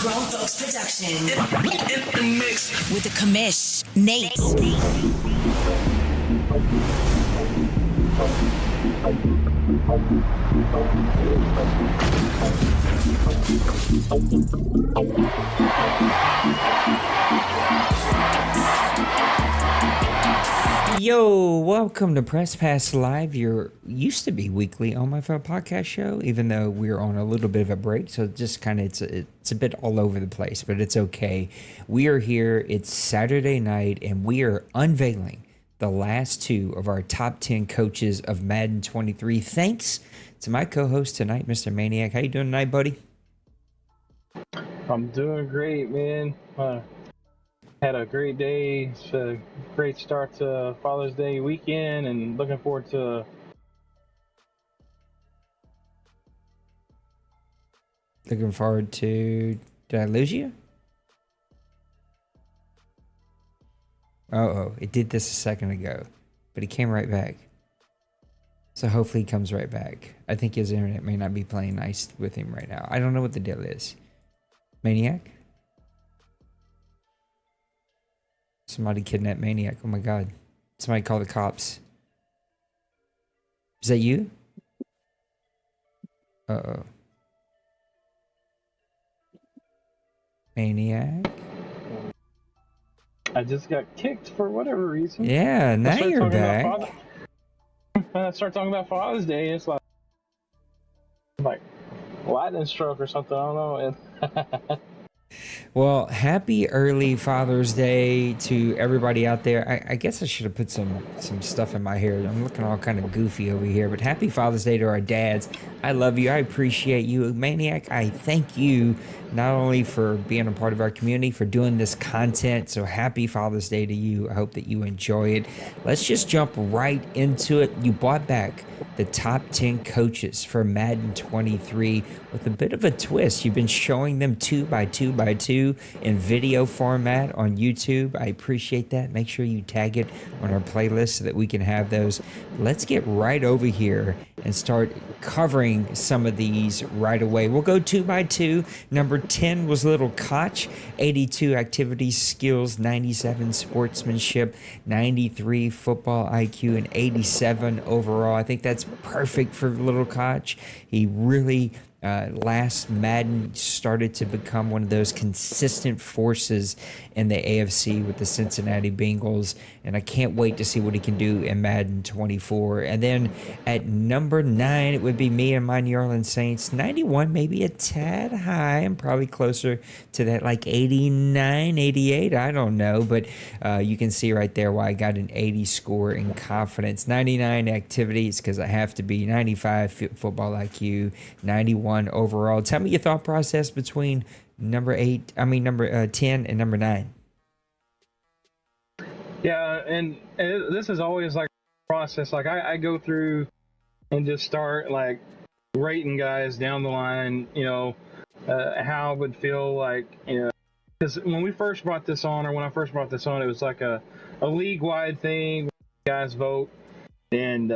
Grown Folks Production. In the mix. With the commish, Nate. Yo, welcome to Press Pass Live, your used to be weekly OMFL podcast show, even though we're on a little bit of a break, so just kind of it's a bit all over the place, but it's okay. We are here, it's Saturday night, and we are unveiling the last two of our top 10 coaches of Madden 23. Thanks to my co-host tonight, Mr. Maniac. How you doing tonight, buddy? I'm doing great, man. Had a great day. It's a great start to Father's Day weekend, and looking forward to. Looking forward to. Did I lose you? Oh, it did this a second ago, but he came right back. So hopefully he comes right back. I think his internet may not be playing nice with him right now. I don't know what the deal is. Maniac? Somebody kidnapped Maniac. Oh my god. Somebody call the cops. Is that you? Uh-oh. Maniac? I just got kicked for whatever reason. Yeah, now you're back. When I start talking about Father's Day, it's like lightning stroke or something. I don't know. Well, happy early Father's Day to everybody out there. I guess I should have put some stuff in my hair. I'm looking all kind of goofy over here, but happy Father's Day to our dads. I love you. I appreciate you. Maniac, I thank you not only for being a part of our community, for doing this content. So happy Father's Day to you. I hope that you enjoy it. Let's just jump right into it. You brought back the top 10 coaches for Madden 23 with a bit of a twist. You've been showing them 2x2x2 in video format on YouTube. I appreciate that. Make sure you tag it on our playlist so that we can have those. Let's get right over here and start covering some of these right away. We'll go 2x2. Number 10 was LilCoch, 82 activity skills, 97 sportsmanship, 93 football IQ, and 87 overall. I think that's perfect for LilCoch. He really last Madden started to become one of those consistent forces in the AFC with the Cincinnati Bengals, and I can't wait to see what he can do in Madden 24. And then at number 9, it would be me and my New Orleans Saints. 91, maybe a tad high. I'm probably closer to that, like 89, 88. I don't know, but you can see right there why I got an 80 score in confidence. 99 activities because I have to be. 95 football IQ. 91 overall. Tell me your thought process between number 10 and number 9. Yeah, and this is always like a process. Like I go through and just start like rating guys down the line, how I would feel like, because when we first brought this on, or when I first brought this on, it was like a league-wide thing, guys vote, and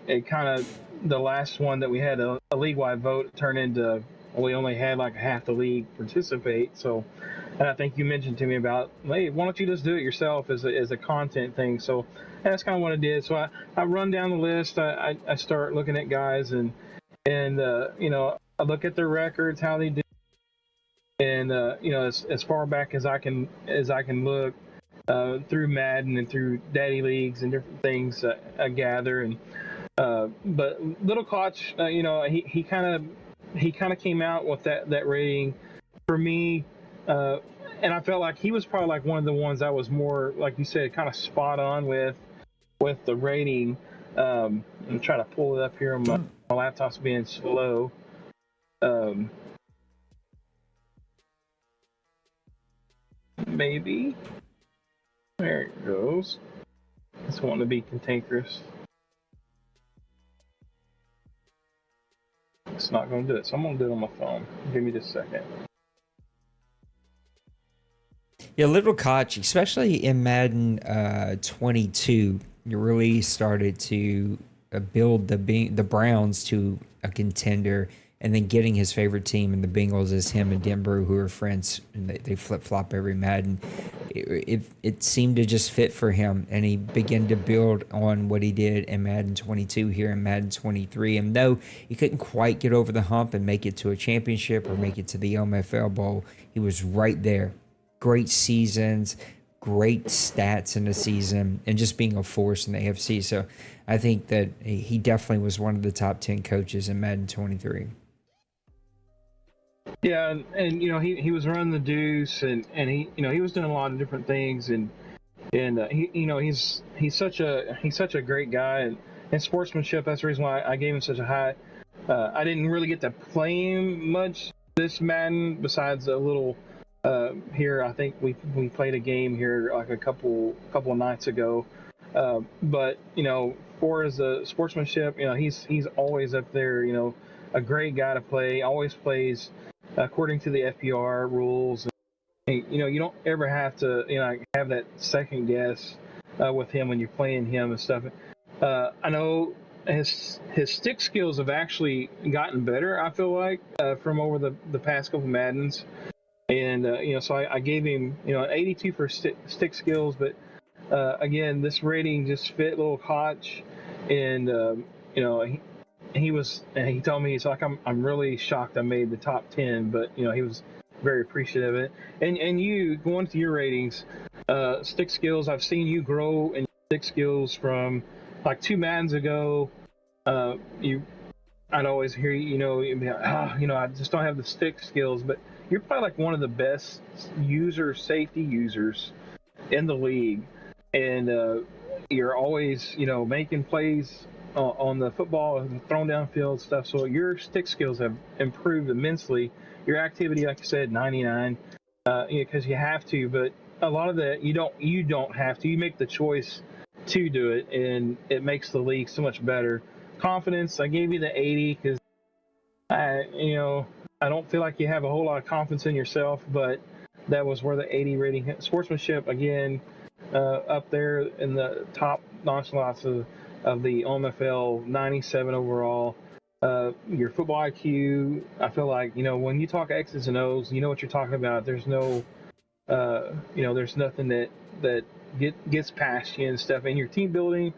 it kind of, the last one that we had a league-wide vote turned into, we only had like half the league participate. So, and I think you mentioned to me about, hey, why don't you just do it yourself as a content thing? So that's kind of what I did. So I run down the list. I start looking at guys and I look at their records, how they do, and as far back as I can look through Madden and through Daddy Leagues and different things I gather. And but LilCoch, he kind of came out with that rating for me, and I felt like he was probably like one of the ones I was more, like you said, kind of spot on with the rating. I'm trying to pull it up here. My laptop's being slow. Maybe there it goes. Just wanting to be cantankerous. It's not going to do it, so I'm going to do it on my phone. Give me just a second. Yeah, LilCoch, especially in Madden 22, you really started to build the Browns to a contender and then getting his favorite team in the Bengals is him and DenBrew, who are friends, and they flip flop every Madden. It seemed to just fit for him, and he began to build on what he did in Madden 22 here in Madden 23. And though he couldn't quite get over the hump and make it to a championship or make it to the OMFL Bowl, he was right there. Great seasons, great stats in the season, and just being a force in the AFC. So I think that he definitely was one of the top 10 coaches in Madden 23. Yeah, and he was running the deuce, and he he was doing a lot of different things, and he's such a great guy, and sportsmanship. That's the reason why I gave him such a high. I didn't really get to play him much this Madden, besides a little here. I think we played a game here like a couple of nights ago. But for his sportsmanship, he's always up there. A great guy to play. Always plays according to the FPR rules. And, you don't ever have to have that second guess with him when you're playing him and stuff. I know his stick skills have actually gotten better. I feel like from over the past couple Maddens. And so I gave him an 82 for stick skills, but again, this rating just fit LilCoch, and he told me, he's like, I'm really shocked I made the top 10, but he was very appreciative of it. And you going to your ratings, stick skills, I've seen you grow in stick skills from like 2 Maddens ago. I'd always hear you'd be like, I just don't have the stick skills, but you're probably like one of the best safety users in the league, and you're always making plays on the football and throwing downfield stuff. So your stick skills have improved immensely. Your activity, like I said, 99, because you have to. But a lot of that you don't have to. You make the choice to do it, and it makes the league so much better. Confidence, I gave you the 80 because I don't feel like you have a whole lot of confidence in yourself, but that was where the 80 rating hit. Sportsmanship, again, up there in the top nonchalance of the OMFL, 97 overall. Your football IQ, I feel like, when you talk X's and O's, you know what you're talking about. There's no, there's nothing that gets past you and stuff. And your team building,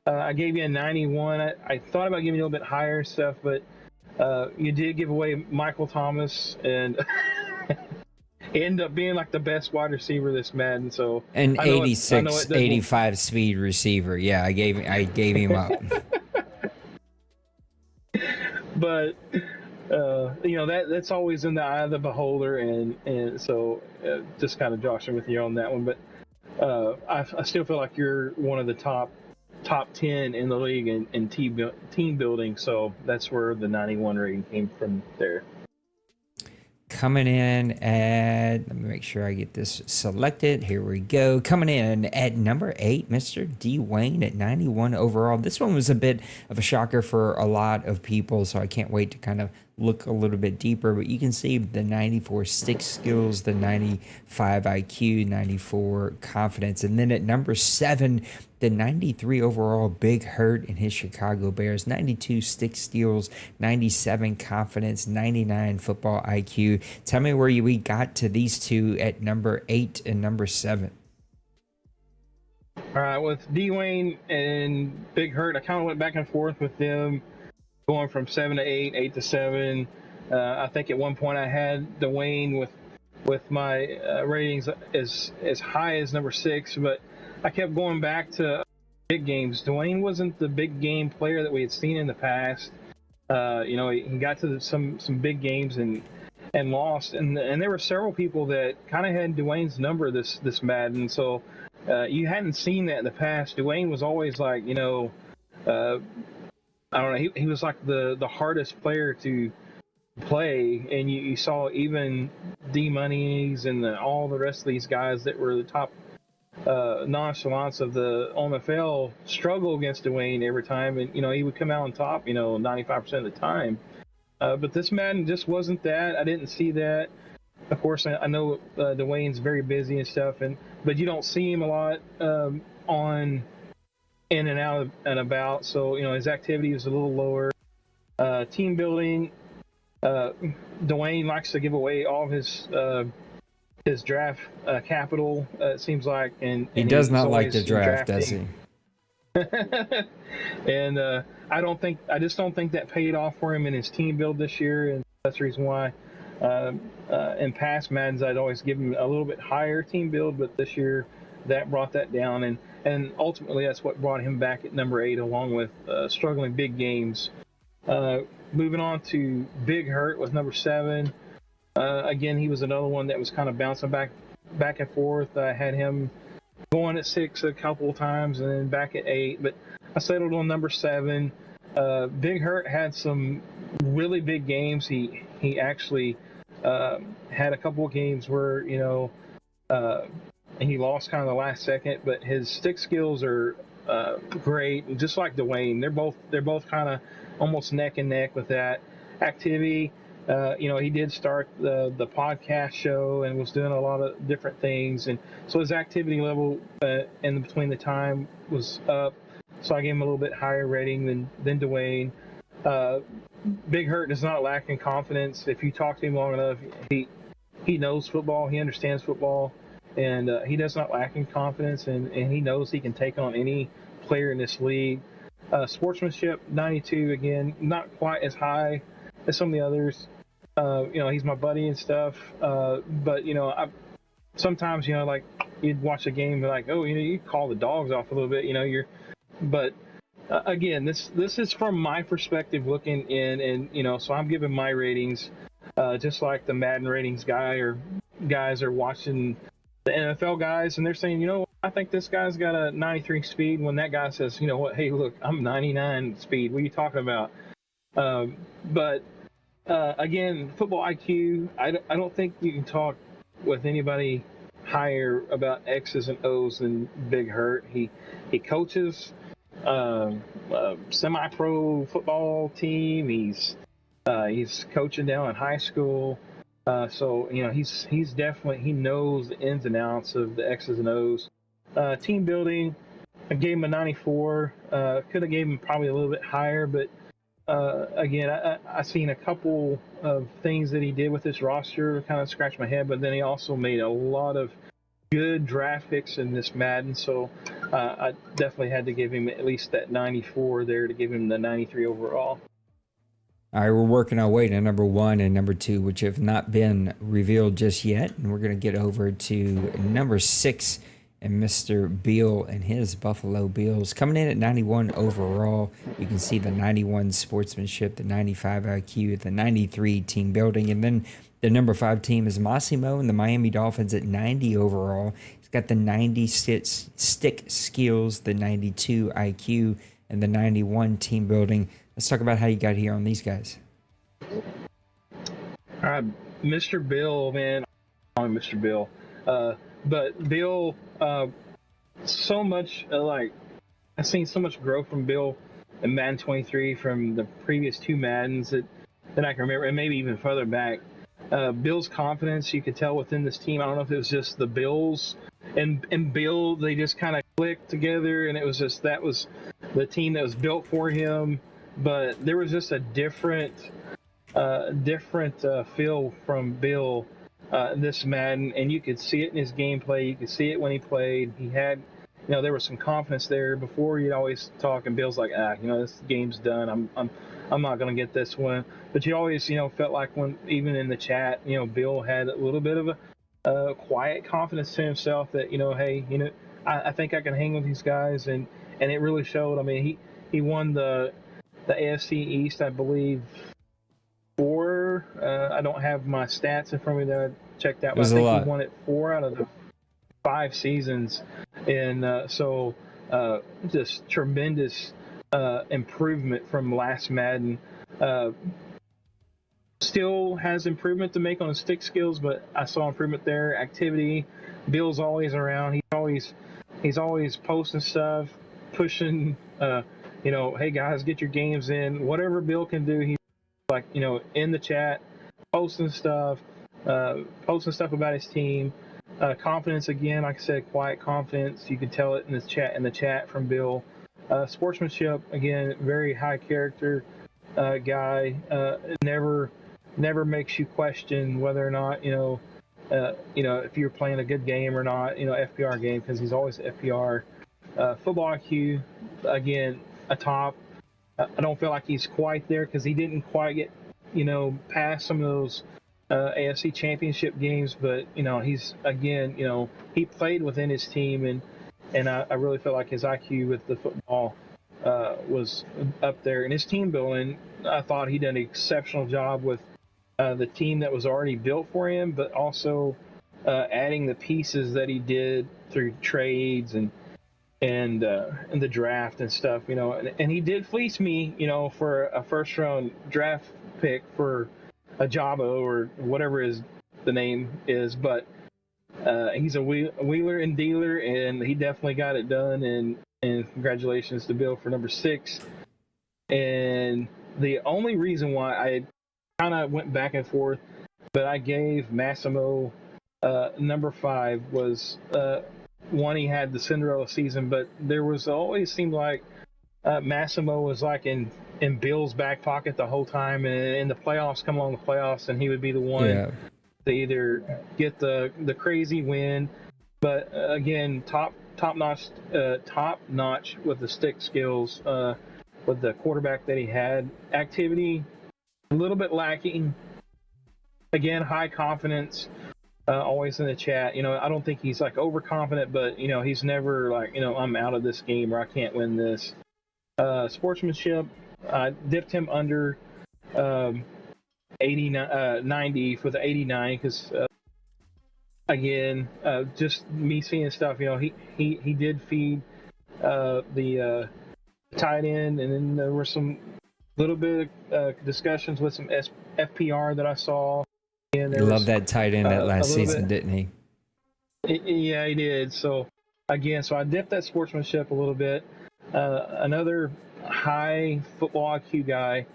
I gave you a 91. I thought about giving you a little bit higher stuff, but you did give away Michael Thomas and end up being like the best wide receiver this Madden. So an 86, 85 speed receiver. Yeah, I gave him up. But that's always in the eye of the beholder, and so just kind of joshing with you on that one. But I still feel like you're one of the top 10 in the league in team building, so that's where the 91 rating came from there. Coming in at, let me make sure I get this selected. Here we go. Coming in at number 8, Mr. D. Wayne at 91 overall. This one was a bit of a shocker for a lot of people, so I can't wait to kind of look a little bit deeper. But you can see the 94 stick skills, the 95 IQ, 94 confidence. And then at number 7, the 93 overall BigHurt in his Chicago Bears, 92 stick skills, 97 confidence, 99 football IQ. Tell me where we got to these two at number 8 and number 7. All right, with D. Wayne and BigHurt, I kind of went back and forth with them, going from 7 to 8, 8 to 7. I think at one point I had Dwayne with my ratings as high as number 6, but I kept going back to big games. Dwayne wasn't the big game player that we had seen in the past. He got to some big games and lost, and there were several people that kind of had Dwayne's number this Madden. So you hadn't seen that in the past. Dwayne was always like, I don't know, he was like the hardest player to play, and you saw even D-Monies and all the rest of these guys that were the top nonchalance of the OMFL struggle against Dwayne every time, and he would come out on top 95% of the time, but this Madden just wasn't that. I didn't see that. Of course, I know Dwayne's very busy and stuff, but you don't see him a lot on in and out and about, so his activity is a little lower. Team building, Dwayne likes to give away all of his draft capital. It seems like, and He does he's not like always the draft, does drafting. he? And I just don't think that paid off for him in his team build this year, and that's the reason why. In past Maddens, I'd always give him a little bit higher team build, but this year that brought that down, and ultimately that's what brought him back at number 8, along with struggling big games. Moving on to BigHurt with number 7. Again, he was another one that was kind of bouncing back and forth. I had him going at 6 a couple of times and then back at 8, but I settled on number 7. BigHurt had some really big games. He actually had a couple of games where he lost kind of the last second, but his stick skills are great. Just like Dwayne, they're both kind of almost neck and neck with that activity. He did start the podcast show and was doing a lot of different things, and so his activity level in between the time was up. So I gave him a little bit higher rating than Dwayne. BigHurt does not lack in confidence. If you talk to him long enough, he knows football, he understands football, and he does not lack in confidence, and he knows he can take on any player in this league. Sportsmanship 92, again, not quite as high as some of the others. He's my buddy and stuff, but sometimes like you'd watch a game and like, oh, you call the dogs off a little bit, but again, this is from my perspective looking in, and so I'm giving my ratings just like the Madden ratings guys are watching the NFL guys, and they're saying, I think this guy's got a 93 speed, when that guy says, hey, look, I'm 99 speed. What are you talking about? But again, football IQ, I don't think you can talk with anybody higher about X's and O's than BigHurt. He coaches semi-pro football team. He's coaching down in high school. So he's definitely, he knows the ins and outs of the X's and O's. Team building, I gave him a 94. Could have gave him probably a little bit higher, but again, I seen a couple of things that he did with this roster kind of scratch my head, but then he also made a lot of good draft picks in this Madden, so I definitely had to give him at least that 94 there to give him the 93 overall. All right, we're working our way to number 1 and number 2, which have not been revealed just yet, and we're going to get over to number 6 and Mr. Beal and his Buffalo Bills. Coming in at 91 overall, you can see the 91 sportsmanship, the 95 IQ, the 93 team building, and then the number 5 team is Massimo and the Miami Dolphins at 90 overall. He's got the 90 stick skills, the 92 IQ, and the 91 team building. Let's talk about how you got here on these guys. Mr. Bill, man, I'm Mr. Bill. But Bill, so much, I've seen so much growth from Bill in Madden 23 from the previous 2 Maddens that I can remember, and maybe even further back. Bill's confidence, you could tell within this team. I don't know if it was just the Bills and Bill, they just kind of clicked together, and it was just, that was the team that was built for him. But there was just a different feel from Bill this Madden, and you could see it in his gameplay. You could see it when he played. He had, there was some confidence there. Before, you'd always talk, and Bill's like, this game's done. I'm not going to get this one. But you always, felt like when, even in the chat, Bill had a little bit of a quiet confidence to himself that, hey, I think I can hang with these guys, and it really showed. I mean, he won the AFC East, I believe, 4. I don't have my stats in front of me that I checked out, but I think he won it 4 out of the 5 seasons, and so just tremendous improvement from last Madden. Still has improvement to make on his stick skills, but I saw improvement there. Activity, Bill's always around. He's always posting stuff, pushing. Hey guys, get your games in. Whatever Bill can do, he's like, in the chat, posting stuff about his team. Confidence, again, like I said, quiet confidence. You can tell it in the chat from Bill. Sportsmanship, again, very high character guy. Never never makes you question whether or not if you're playing a good game or not, FPR game, because he's always FPR. Football IQ, again, a top. I don't feel like he's quite there because he didn't quite get, past some of those AFC Championship games. But he's again, he played within his team, and I really feel like his IQ with the football was up there. And his team building, I thought he did an exceptional job with the team that was already built for him, but also adding the pieces that he did through trades and the draft and stuff, and he did fleece me, for a first round draft pick for a Jabo or whatever the name is, but he's a wheeler and dealer, and he definitely got it done. And congratulations to Bill for number 6. And the only reason why I kind of went back and forth, but I gave Massimo number 5 was one, he had the Cinderella season, but there was always seemed like Massimo was like in Bill's back pocket the whole time, and in the playoffs, come along the playoffs, and he would be the one to either get the crazy win, but again, top notch with the stick skills, with the quarterback that he had. Activity a little bit lacking. Again, high confidence. Always in the chat, I don't think he's like overconfident, but he's never like, I'm out of this game or I can't win this. Sportsmanship, I dipped him under 90 for the 89 because again, just me seeing stuff. He did feed the tight end, and then there were some little bit of discussions with some FPR that I saw. And he loved that tight end that last season, didn't he? Yeah, he did. So again, I dipped that sportsmanship a little bit. Another high football IQ guy,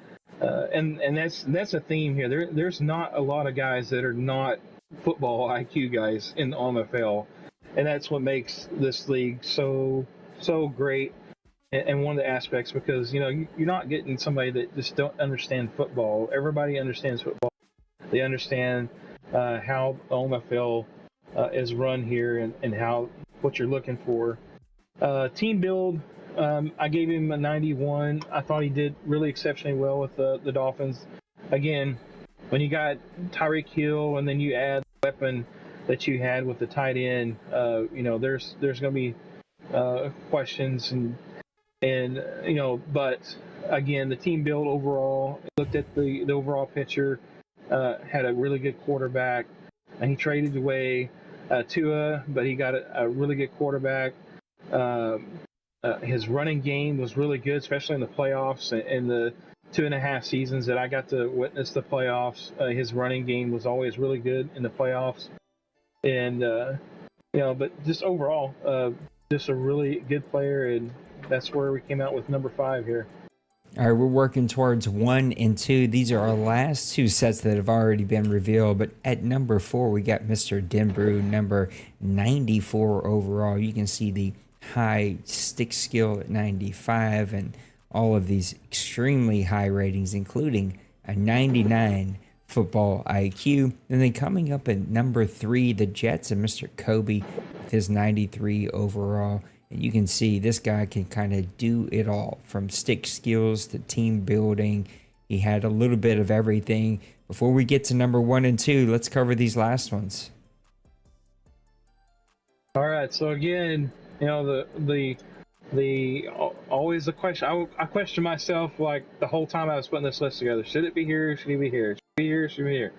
and that's a theme here. There's not a lot of guys that are not football IQ guys in the OMFL, and that's what makes this league so great. And one of the aspects, because you're not getting somebody that just don't understand football. Everybody understands football. They understand how OMFL is run here and how what you're looking for. Team build, I gave him a 91. I thought he did really exceptionally well with the Dolphins. Again, when you got Tyreek Hill and then you add the weapon that you had with the tight end, there's going to be questions and but again, the team build overall, looked at the overall picture. Had a really good quarterback, and he traded away Tua, but he got a really good quarterback. His running game was really good, especially in the playoffs and the 2.5 seasons that I got to witness the playoffs. His running game was always really good in the playoffs, and but just overall, just a really good player, and that's where we came out with number 5 here. All right, we're working towards 1 and 2. These are our last 2 sets that have already been revealed. But at number 4, we got Mr. DenBrew, number 94 overall. You can see the high stick skill at 95 and all of these extremely high ratings, including a 99 football IQ. And then coming up at number 3, the Jets and Mr. Kobe with his 93 overall. And you can see this guy can kind of do it all, from stick skills to team building. He had a little bit of everything. Before we get to number 1 and 2, let's cover these last ones. All right. So again, the always the question. I question myself like the whole time I was putting this list together. Should it be here? Should it be here? Should it be here? Should it be here?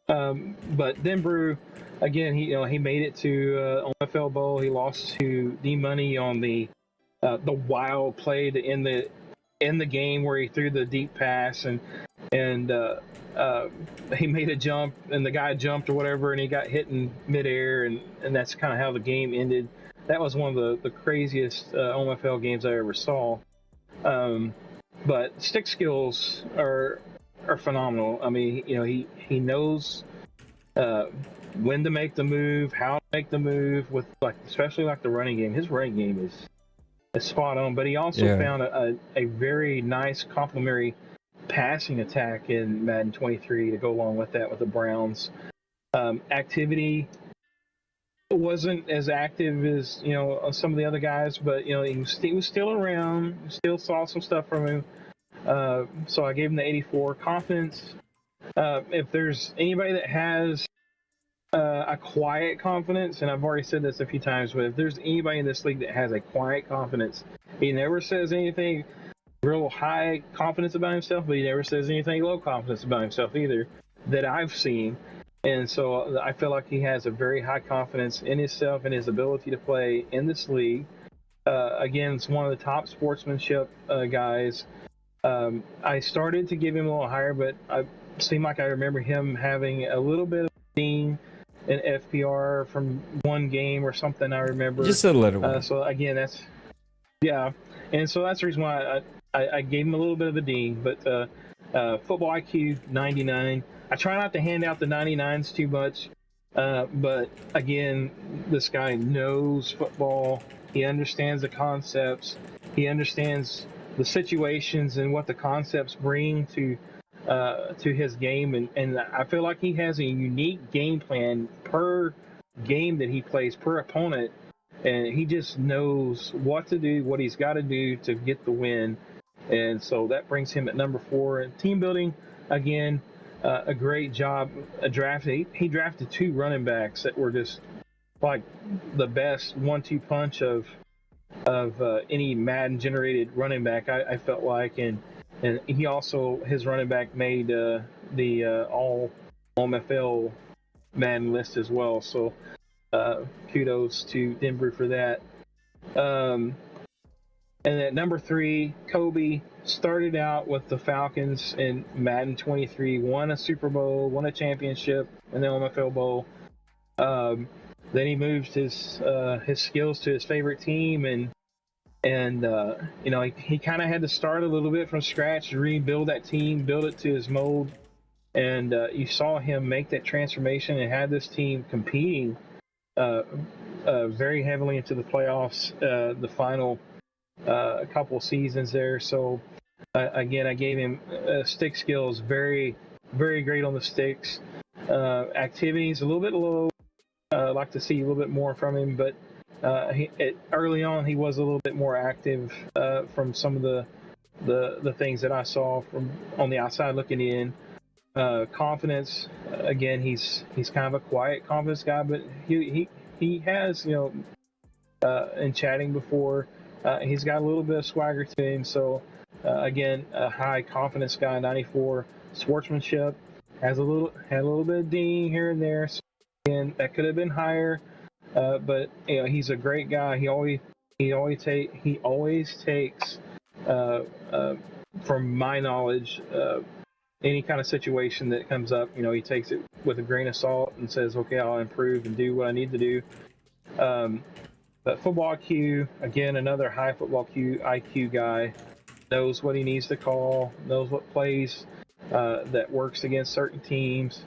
But DenBrew, again, he made it to OMFL Bowl. He lost to D-Money on the wild play in the game where he threw the deep pass and he made a jump and the guy jumped or whatever and he got hit in midair and that's kind of how the game ended. That was one of the craziest OMFL games I ever saw. But stick skills are phenomenal. I mean, he knows when to make the move, how to make the move, with especially the running game. His running game is spot on. But he also found a very nice complementary passing attack in Madden 23 to go along with that with the Browns. Activity wasn't as active as some of the other guys, but he was still around. Still saw some stuff from him. So I gave him the 84. Confidence. If there's anybody that has a quiet confidence, and I've already said this a few times, but if there's anybody in this league that has a quiet confidence, he never says anything real high confidence about himself, but he never says anything low confidence about himself either that I've seen. And so I feel like he has a very high confidence in himself and his ability to play in this league. Again, it's one of the top sportsmanship guys. I started to give him a little higher, but I seemed like I remember him having a little bit of an FPR from one game or something. I remember Just a little one. So again, and so that's the reason why I gave him a little bit of a D. But football IQ 99. I try not to hand out the 99s too much, but again, this guy knows football. He understands the concepts. He understands the situations and what the concepts bring to his game, and I feel like he has a unique game plan per game that he plays, per opponent, and he just knows what to do, what he's got to do to get the win. And so that brings him at number 4. And team building, again, a great job. He drafted 2 running backs that were just like the best 1-2 punch of any Madden generated running back. I felt like, and he also, his running back made the all OMFL Madden list as well. So kudos to DenBrew for that. And at number 3, Kobe started out with the Falcons in Madden 23, won a Super Bowl, won a championship in the OMFL Bowl. Then he moved his skills to his favorite team, and he kind of had to start a little bit from scratch, rebuild that team, build it to his mold. And you saw him make that transformation and had this team competing very heavily into the playoffs, the final couple seasons there. So again, I gave him stick skills, very, very great on the sticks. Activities a little bit low. I'd like to see a little bit more from him, but early on he was a little bit more active from some of the things that I saw from on the outside looking in. Confidence, again, he's kind of a quiet confidence guy, but he has, in chatting before, he's got a little bit of swagger to him. So again, a high confidence guy. 94. Sportsmanship had a little bit of ding here and there. So again, that could have been higher, but he's a great guy. He always takes from my knowledge, any kind of situation that comes up, he takes it with a grain of salt and says, okay, I'll improve and do what I need to do. But football IQ, again, another high football IQ guy, knows what he needs to call, knows what plays that works against certain teams.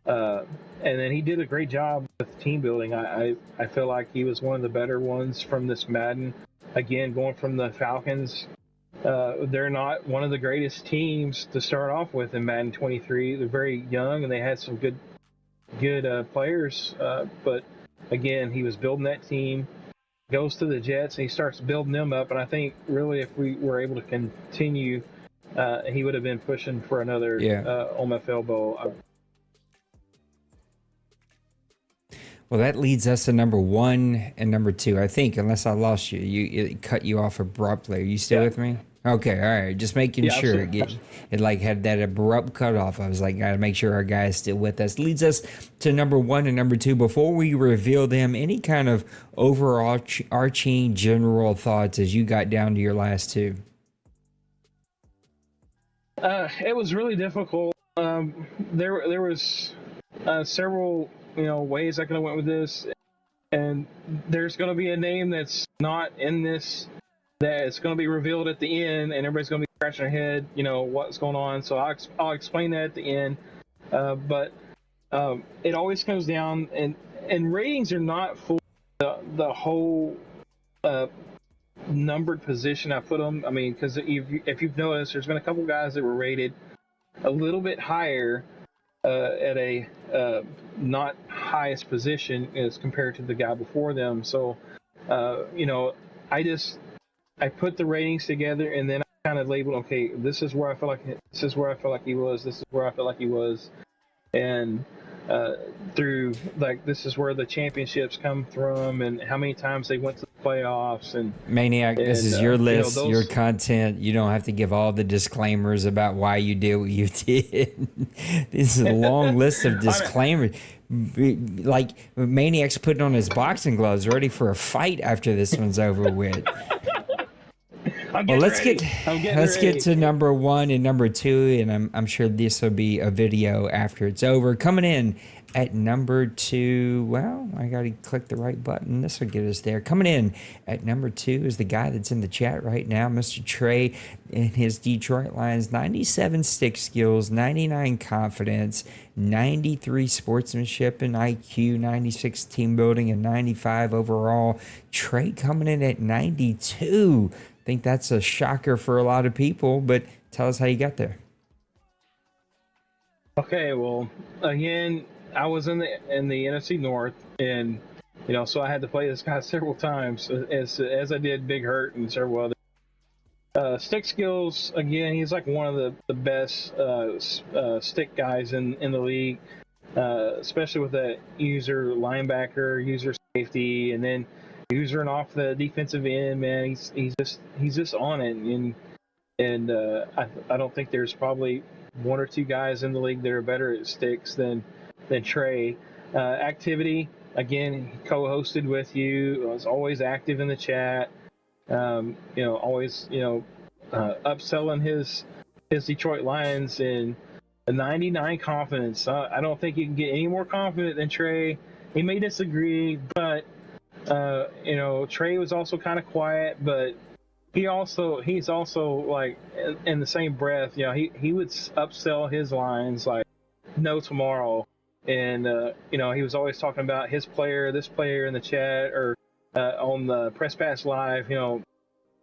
And then he did a great job with team building. I feel like he was one of the better ones from this Madden. Again, going from the Falcons, they're not one of the greatest teams to start off with in Madden 23. They're very young and they had some good players. But again, he was building that team. Goes to the Jets and he starts building them up. And I think really if we were able to continue, he would have been pushing for another OMFL Bowl. Well, that leads us to number 1 and number 2, I think, unless I lost you. It cut you off abruptly. Are you still with me? Okay, all right. Just making sure. It like had that abrupt cutoff. I was like, gotta make sure our guy's still with us. Leads us to number 1 and number 2. Before we reveal them, any kind of overarching general thoughts as you got down to your last 2? It was really difficult. There was several ways I could have went with this, and there's going to be a name that's not in this that it's going to be revealed at the end, and everybody's going to be scratching their head, what's going on. So I'll explain that at the end. But it always comes down, and ratings are not for the whole numbered position I put them. I mean, because if you've noticed, there's been a couple guys that were rated a little bit higher at a not highest position as compared to the guy before them. So, you know, I put the ratings together, and then I kind of labeled, okay, this is where I feel like he was. This is where I feel like he was, and through like this is where the championships come from, and how many times they went to the playoffs. And Maniac, this is your list, you know, your content. You don't have to give all the disclaimers about why you did what you did. This is a long list of disclaimers. Like Maniac's putting on his boxing gloves, ready for a fight after this one's over with. Well, let's get to number 1 and number 2, and I'm sure this will be a video after it's over. Coming in at number 2, well, I got to click the right button. This will get us there. Coming in at number 2 is the guy that's in the chat right now, Mr. Trey, in his Detroit Lions. 97 stick skills, 99 confidence, 93 sportsmanship and IQ, 96 team building, and 95 overall. Trey coming in at 92. I think that's a shocker for a lot of people, but tell us how you got there. Okay, well, again, I was in the NFC North, and you know, so I had to play this guy several times, as I did BigHurt and several other. Stick skills, again, he's like one of the best stick guys in the league, especially with that user linebacker, user safety, and then user and off the defensive end. Man, he's just on it, and I don't think there's probably one or two guys in the league that are better at sticks than Trey. Activity, again, he co-hosted with you, was always active in the chat. You know, always, you know, upselling his Detroit Lions, and a 99 confidence. I don't think you can get any more confident than Trey. He may disagree, but you know, Trey was also kind of quiet, but he's also like in the same breath, you know, he would upsell his lines like no tomorrow. And you know, he was always talking about this player in the chat, or on the Press Pass Live, you know,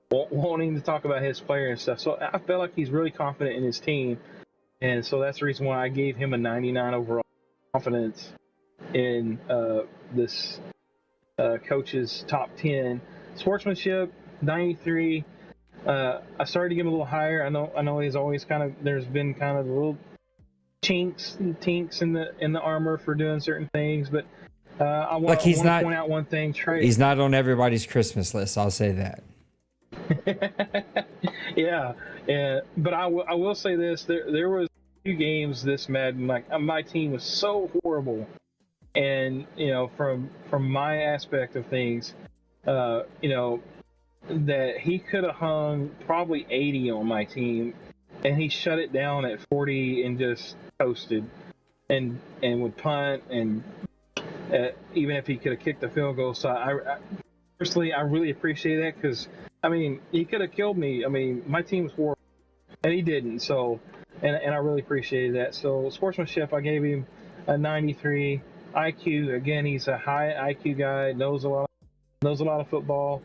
wanting to talk about his player and stuff. So I felt like he's really confident in his team, and so that's the reason why I gave him a 99 overall confidence in this coach's top 10. Sportsmanship, 93. I started to give him a little higher. I know he's always there's been kind of a little chinks and tinks in the armor for doing certain things, but I want to point out one thing. Trey, he's not on everybody's Christmas list, I'll say that. yeah, but I will say this: there was a few games this Madden, like my team was so horrible, and you know, from my aspect of things, you know, that he could have hung probably 80 on my team, and he shut it down at 40 and just coasted, and would punt, and even if he could have kicked the field goal. So I personally, I really appreciate that, because I mean, he could have killed me. I mean, my team was horrible, and he didn't. So, and I really appreciated that. So sportsmanship, I gave him a 93. IQ, again, he's a high IQ guy, knows a lot of football.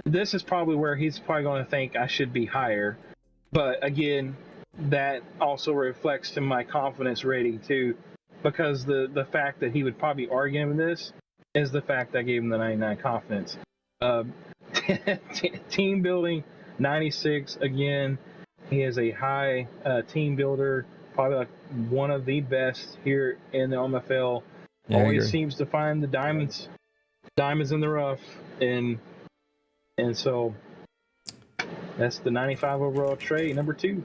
This is probably where he's probably going to think I should be higher, but again, that also reflects to my confidence rating too, because the fact that he would probably argue in this is the fact I gave him the 99 confidence. Team building, 96. Again, he is a high team builder, probably like one of the best here in the OMFL. Yeah, always seems to find the diamonds in the rough, and so that's the 95 overall Trey, number 2.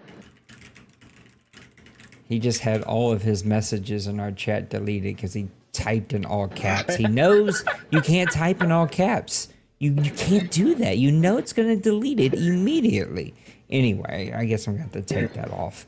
He just had all of his messages in our chat deleted because he typed in all caps. He knows you can't type in all caps. You can't do that. You know it's going to delete it immediately. Anyway, I guess I'm going to have to take that off.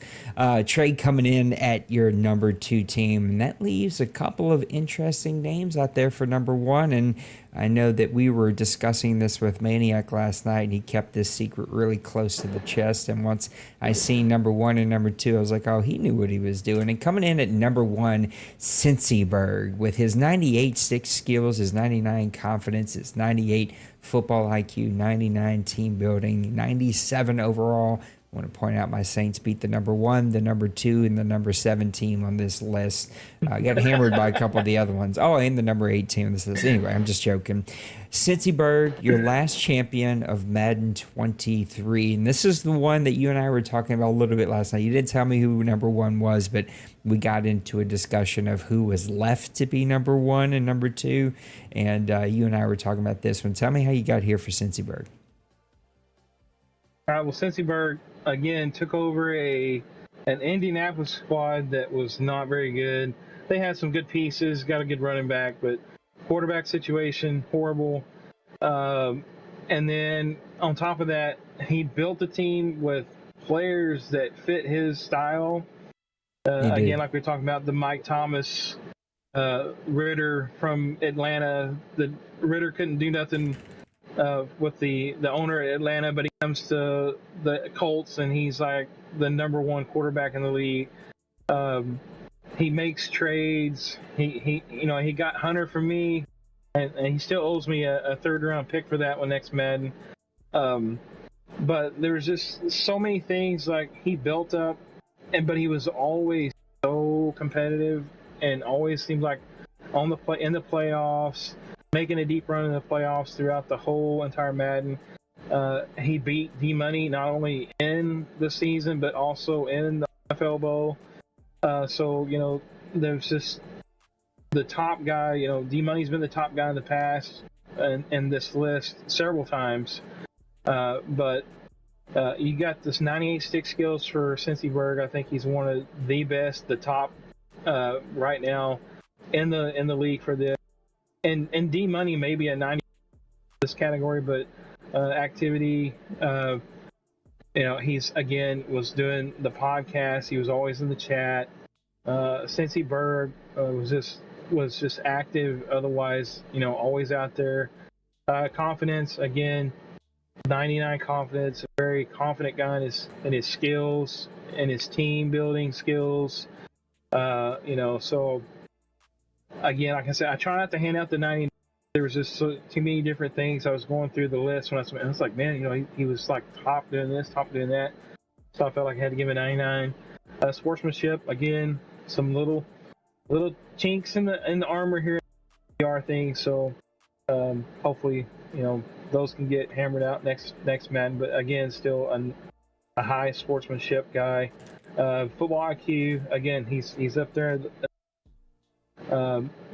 Trey coming in at your number 2 team, and that leaves a couple of interesting names out there for number 1. And I know that we were discussing this with Maniac last night, and he kept this secret really close to the chest. And once I seen number 1 and number 2, I was like, oh, he knew what he was doing. And coming in at number 1, CincyBurg, with his 98 stick skills, his 99 confidence, his 98 football IQ, 99 team building, 97 overall, I want to point out my Saints beat the number 1, the number 2, and the number 7 team on this list. I got hammered by a couple of the other ones. Oh, and the number 8 team on this list. Anyway, I'm just joking. CincyBurg, your last champion of Madden 23. And this is the one that you and I were talking about a little bit last night. You didn't tell me who number 1 was, but we got into a discussion of who was left to be number 1 and number 2. And you and I were talking about this one. Tell me how you got here for CincyBurg. All right, well, CincyBurg, again, took over an Indianapolis squad that was not very good. They had some good pieces, got a good running back, but quarterback situation, horrible. And then on top of that, he built a team with players that fit his style. Again, like we were talking about, the Mike Thomas, Ritter from Atlanta. The Ritter couldn't do nothing with the owner at Atlanta, but he comes to the Colts and he's like the number 1 quarterback in the league. He makes trades. He got Hunter from me, and he still owes me a 3rd round pick for that one next Madden. But there's just so many things like he built up, but he was always so competitive and always seemed like in the playoffs, making a deep run in the playoffs throughout the whole entire Madden. He beat D-Money not only in the season, but also in the OMFL Bowl. So, there's just the top guy. D-Money's been the top guy in the past in this list several times. But you got this 98 stick skills for CincyBurg. I think he's one of the best, the top right now in the league for this. And D-Money maybe a 90 this category, but activity, he's again was doing the podcast. He was always in the chat. CincyBurg was just active. Otherwise, always out there. Confidence again, 99 confidence. A very confident guy in his skills and his team building skills. So. Again, like I said, I try not to hand out the 90. There was just too many different things. I was going through the list when I was like, man, he was like top doing this, top doing that. So I felt like I had to give him a 99. Sportsmanship, again, some little chinks in the armor here, PR things. So hopefully, those can get hammered out next Madden. But again, still a high sportsmanship guy. Football IQ, again, he's up there.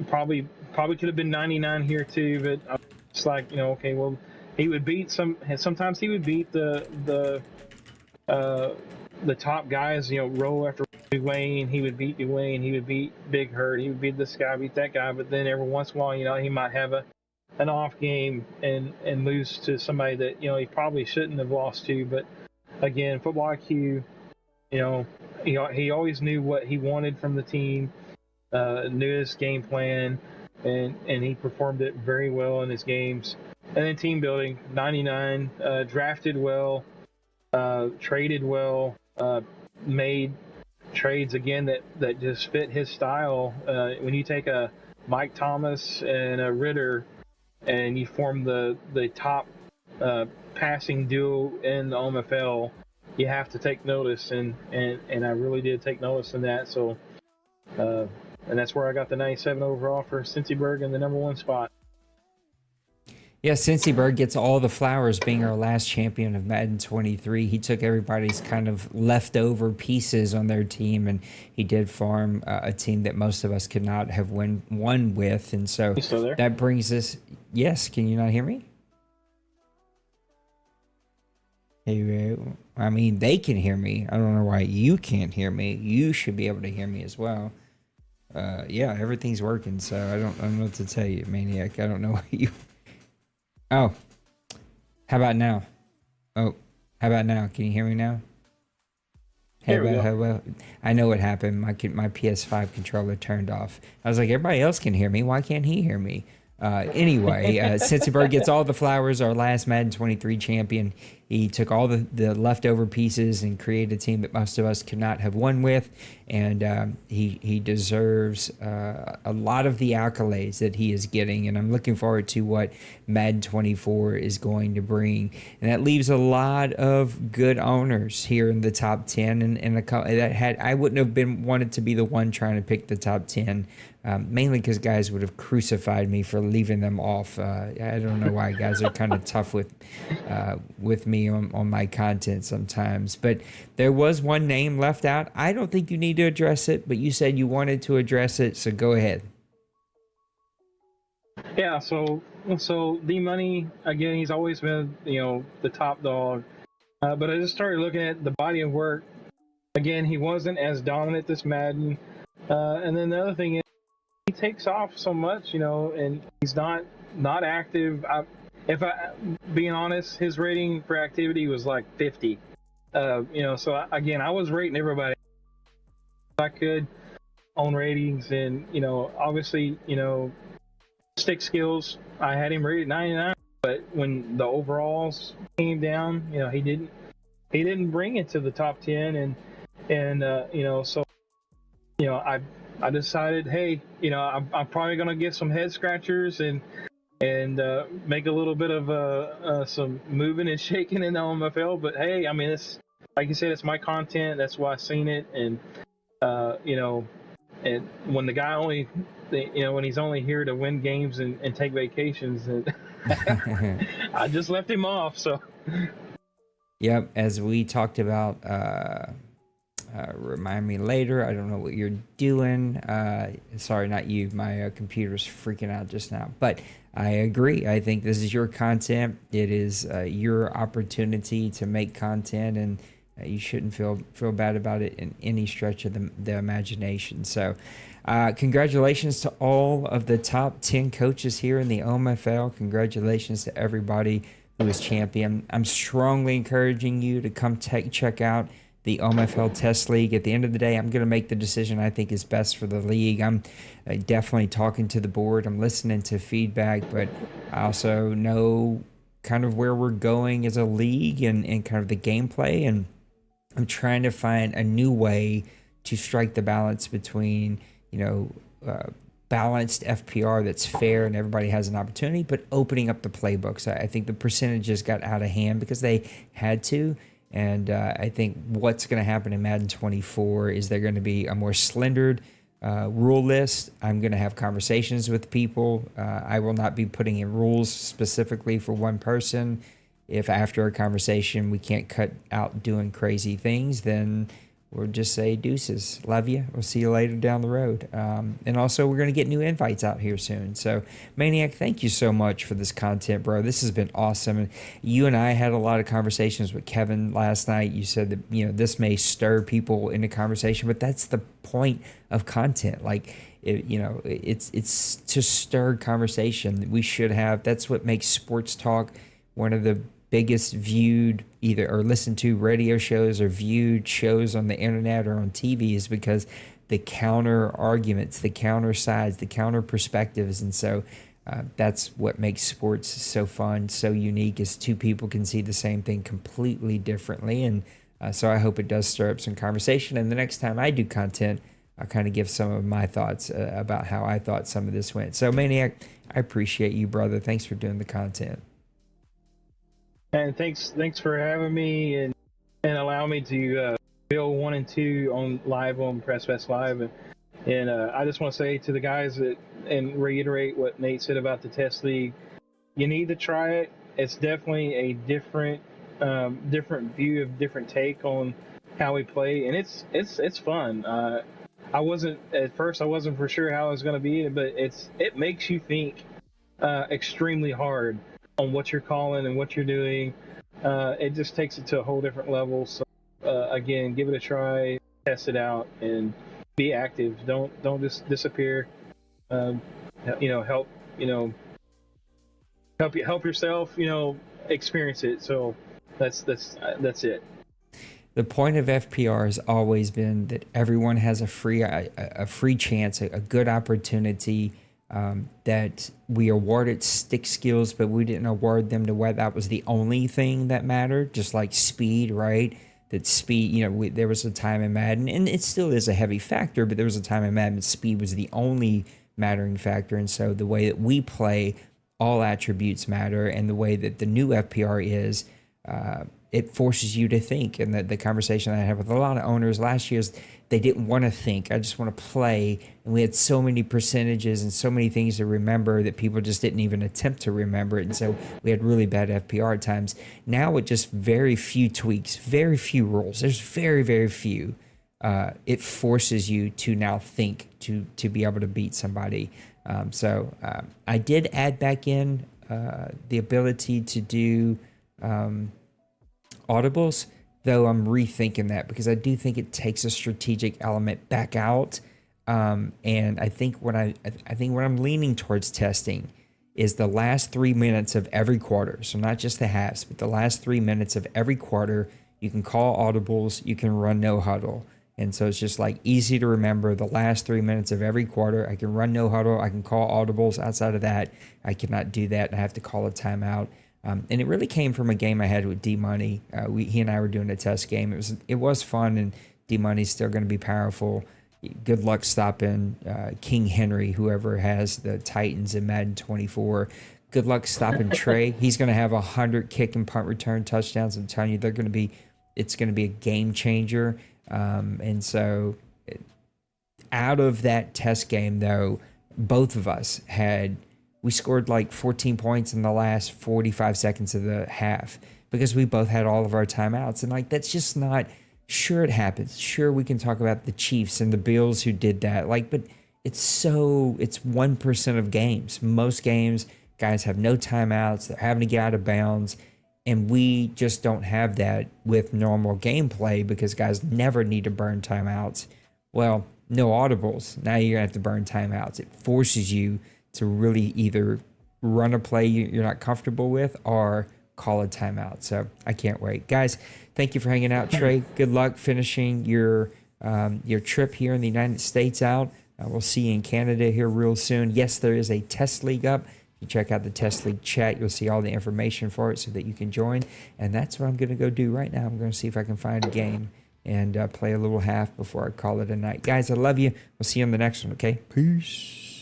Probably could have been 99 here too, but it's like, okay, well, he would beat sometimes he would beat the top guys, row after Dwayne. He would beat Dwayne. He would beat BigHurt. He would beat this guy, beat that guy. But then every once in a while, he might have an off game and lose to somebody that, he probably shouldn't have lost to. But again, football IQ, he always knew what he wanted from the team. Knew his game plan, and he performed it very well in his games. And then team building, 99, drafted well, traded well, made trades again that just fit his style. When you take a Mike Thomas and a Ritter and you form the top passing duo in the OMFL, you have to take notice, and I really did take notice in that. So and that's where I got the 97 overall for CincyBurg in the number 1 spot. Yeah, CincyBurg gets all the flowers being our last champion of Madden 23. He took everybody's kind of leftover pieces on their team, and he did farm a team that most of us could not have won with. And so You still there? that brings us... Yes, can you not hear me? Hey, I mean, they can hear me. I don't know why you can't hear me. You should be able to hear me as well. Yeah, everything's working, so I don't know what to tell you, Maniac. I don't know what you... Oh. How about now? Oh, how about now? Can you hear me now? There we go. I know what happened. My PS5 controller turned off. I was like, everybody else can hear me. Why can't he hear me? Anyway, CincyBurg gets all the flowers, our last Madden 23 champion. He took all the leftover pieces and created a team that most of us could not have won with, and he deserves a lot of the accolades that he is getting, and I'm looking forward to what Madden 24 is going to bring. And that leaves a lot of good owners here in the top 10, and I wouldn't have been wanted to be the one trying to pick the top 10. Mainly because guys would have crucified me for leaving them off. I don't know why guys are kind of tough with me on my content sometimes. But there was one name left out. I don't think you need to address it, but you said you wanted to address it, so go ahead. Yeah, so D-Money, again, he's always been, the top dog. But I just started looking at the body of work. Again, he wasn't as dominant this Madden. And then the other thing is, he takes off so much, and he's not active. Being honest, his rating for activity was like 50. So again, I was rating everybody I could on ratings, and obviously, stick skills, I had him rated 99. But when the overalls came down, he didn't bring it to the top 10, and so I decided, hey, I'm probably gonna get some head scratchers and make a little bit of some moving and shaking in the OMFL. But hey, I mean, it's like you said, it's my content. That's why I seen it, and and when the guy when he's only here to win games and take vacations, and I just left him off. So, yep, as we talked about. Remind me later. I don't know what you're doing. Sorry, not you. My computer's freaking out just now. But I agree. I think this is your content. It is your opportunity to make content, and you shouldn't feel bad about it in any stretch of the imagination. So congratulations to all of the top 10 coaches here in the OMFL. Congratulations to everybody who is champion. I'm strongly encouraging you to come check out the OMFL Test League. At the end of the day, I'm going to make the decision I think is best for the league. I'm definitely talking to the board. I'm listening to feedback, but I also know kind of where we're going as a league and kind of the gameplay. And I'm trying to find a new way to strike the balance between, balanced FPR that's fair and everybody has an opportunity, but opening up the playbooks. I think the percentages got out of hand because they had to. And I think what's going to happen in Madden 24 is they're going to be a more slendered rule list. I'm going to have conversations with people. I will not be putting in rules specifically for one person. If after a conversation we can't cut out doing crazy things, then we'll just say deuces. Love you. We'll see you later down the road. And also, we're going to get new invites out here soon. So, Maniac, thank you so much for this content, bro. This has been awesome. And you and I had a lot of conversations with Kevin last night. You said that, this may stir people into conversation, but that's the point of content. Like, it's to stir conversation. We should have. That's what makes sports talk one of the biggest viewed either or listened to radio shows or viewed shows on the internet or on TV is because the counter arguments, the counter sides, the counter perspectives. And so that's what makes sports so fun, so unique, is two people can see the same thing completely differently. And so I hope it does stir up some conversation. And the next time I do content, I'll kind of give some of my thoughts about how I thought some of this went. So Maniac, I appreciate you, brother. Thanks for doing the content. And thanks for having me and allowing me to build 1 and 2 on Press Fest Live. And I just want to say to the guys and reiterate what Nate said about the Test League. You need to try it. It's definitely a different view, of different take on how we play, and it's fun. I wasn't for sure how it was going to be, but it makes you think extremely hard on what you're calling and what you're doing. It just takes it to a whole different level. So again, give it a try, test it out, and be active. Don't just disappear. Help yourself. Experience it. So that's it. The point of FPR has always been that everyone has a free chance, a good opportunity that we awarded stick skills, but we didn't award them to where that was the only thing that mattered, just like speed, right? That speed, there was a time in Madden, and it still is a heavy factor, but there was a time in Madden speed was the only mattering factor. And so the way that we play, all attributes matter, and the way that the new FPR is, it forces you to think. And the conversation I had with a lot of owners last year is they didn't want to think. I just want to play. And we had so many percentages and so many things to remember that people just didn't even attempt to remember it. And so we had really bad FPR at times. Now with just very few tweaks, very few rules, there's very, very few. It forces you to now think to be able to beat somebody. So I did add back in the ability to do audibles, though I'm rethinking that because I do think it takes a strategic element back out. And I think what I'm leaning towards testing is the last 3 minutes of every quarter. So not just the halves, but the last 3 minutes of every quarter. You can call audibles, you can run no huddle. And so it's just like easy to remember the last 3 minutes of every quarter. I can run no huddle. I can call audibles. Outside of that, I cannot do that. I have to call a timeout. And it really came from a game I had with D-Money. He and I were doing a test game. It was fun, and D-Money's still going to be powerful. Good luck stopping King Henry, whoever has the Titans in Madden 24. Good luck stopping Trey. He's going to have 100 kick and punt return touchdowns. I'm telling you, it's going to be a game changer. And so out of that test game, though, both of us we scored like 14 points in the last 45 seconds of the half because we both had all of our timeouts. And like, that's just not, sure it happens. Sure, we can talk about the Chiefs and the Bills who did that. Like, but it's 1% of games. Most games, guys have no timeouts. They're having to get out of bounds. And we just don't have that with normal gameplay because guys never need to burn timeouts. Well, no audibles. Now you're going to have to burn timeouts. It forces you to really either run a play you're not comfortable with or call a timeout. So I can't wait. Guys, thank you for hanging out. Trey, good luck finishing your trip here in the United States out. We'll see you in Canada here real soon. Yes, there is a test league up. If you check out the test league chat, you'll see all the information for it so that you can join. And that's what I'm going to go do right now. I'm going to see if I can find a game and play a little half before I call it a night. Guys, I love you. We'll see you on the next one, okay? Peace.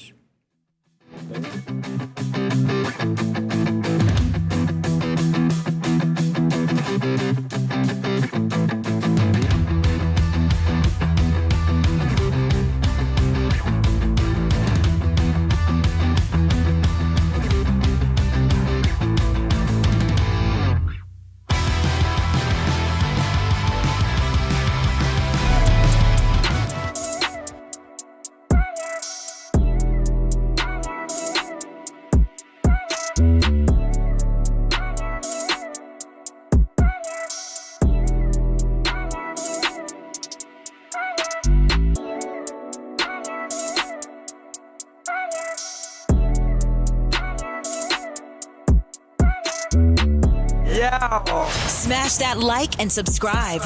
Smash that like and subscribe.